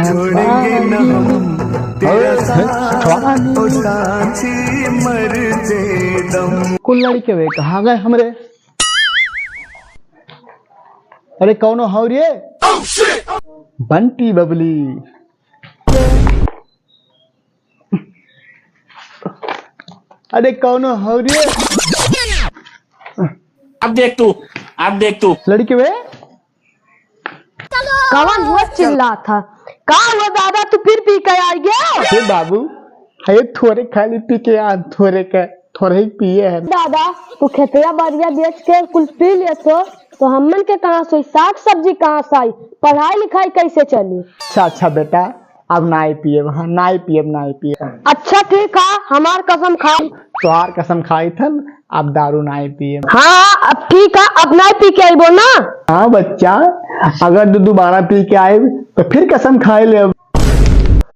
छोड़ेंगे न हम तेरा साथ ओ साथी मर जे दम। कुल लड़के वे कहाँ गए हमरे? अरे कौनो हो रे? बंटी बबली। अरे कौनो हो रे? अब देख तू लड़के वे कौन हुआ चिल्ला था? कहा हुआ दादा तू फिर पी के आ गया? हे बाबू है थोड़े खाली पी के आ, थोड़े ही पिए है। दादा तू खेतिया बढ़िया बेच के कुल पी ले तो हमन के कहाँ से साग सब्जी कहाँ से आई? पढ़ाई लिखाई कैसे चली? अच्छा बेटा अब नाई पिए, वहाँ नाई पिए। अच्छा ठीक है, हमार कसम खाई। तोहार कसम खाई थन, अब दारू नाई पिए। हाँ अब ठीक है, अब नहीं पी के आईबो ना। हाँ बच्चा, अगर दोबारा पी के आए तो फिर कसम खाए ले।